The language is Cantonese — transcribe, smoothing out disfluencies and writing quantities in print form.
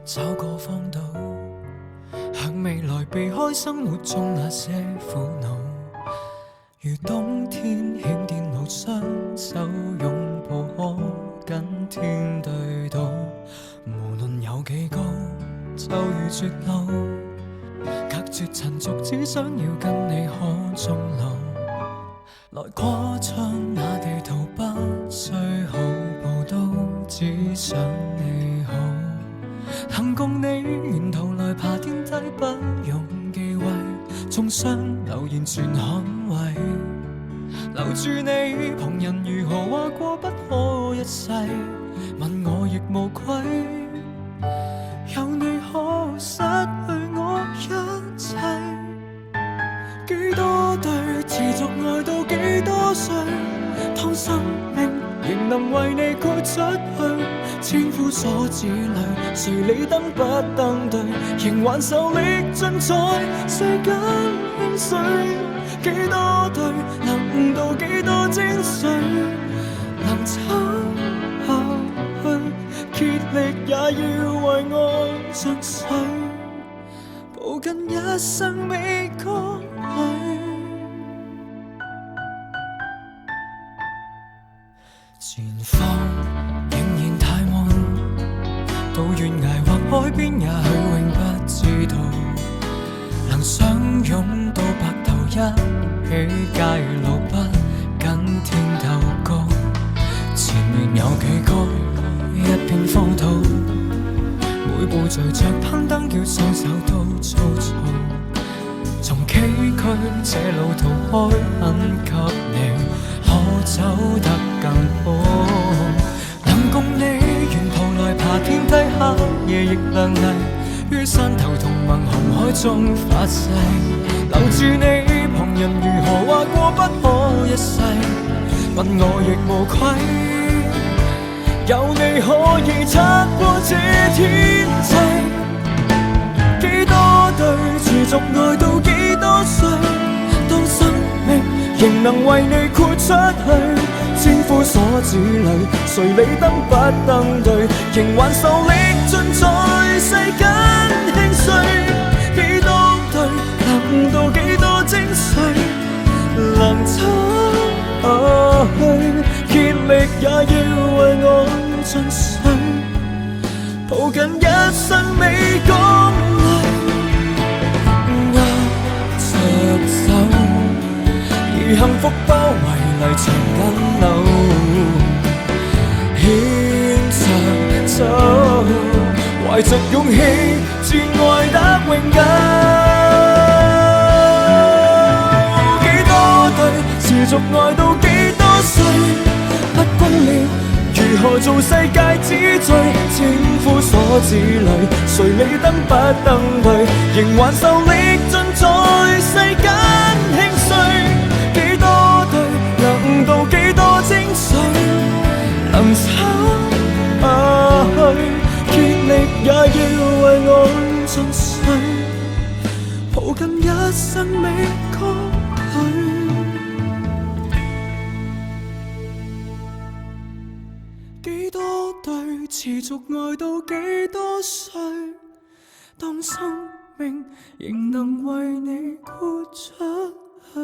找個荒島，向未來避開生活中那些苦惱。如冬天欠電路雙手擁抱，可跟天對賭。無論有幾高，就如絕路，隔絕塵俗，只想要跟你可終老。來跨窗那地圖，不需好報都只想你好。能共你沿途來爬天梯，不用忌諱，縱雙留言全捍衛。留住你，旁人如何話過不可一世，問我亦無愧。有你可失去我一切。幾多對持續愛到幾多歲，當生命仍能為你豁出去。千夫所指裏，誰理登不登對，仍還受力盡在世間輕碎。幾多對能悟到幾多精髓，能撐下去，竭力也要為愛盡瘁，抱緊一生未乾淚。前方仍然太悶，到懸崖或海邊也許永不知道，能相擁到白頭一起街路，不跟天鬥高。前面有幾高，一片荒土，每步隨着攀登，叫雙手都粗糙。從崎嶇這路途開墾給你，可走得更好。能共你沿途來爬天梯，黑夜亦亮麗，於山頭同盟紅海中發誓。留住你，旁人如何話過不可一世，問我亦無愧。有你可以擦過這天際。幾多對持續愛到幾多歲，當生命仍能為你豁出去。千夫所指裏，誰理登不登對，仍還受力盡在世間輕碎。幾多對能悟到幾多精髓，能撐下去，竭力也要為我盡瘁，抱緊一生未乾淚，握着手，以幸福包圍泥牆緊樓，牽着走，懷着勇氣，至愛得永久。幾多對持續愛到幾多歲，不公了，如何做世界之最？千夫所指裏，誰理登不登對，仍還受力盡在世間輕碎。幾多對能悟到幾多精髓，能撐下去，竭力也要為愛盡瘁，抱緊一生未乾淚。幾多對持續愛到幾多歲，當生命仍能為你豁出去。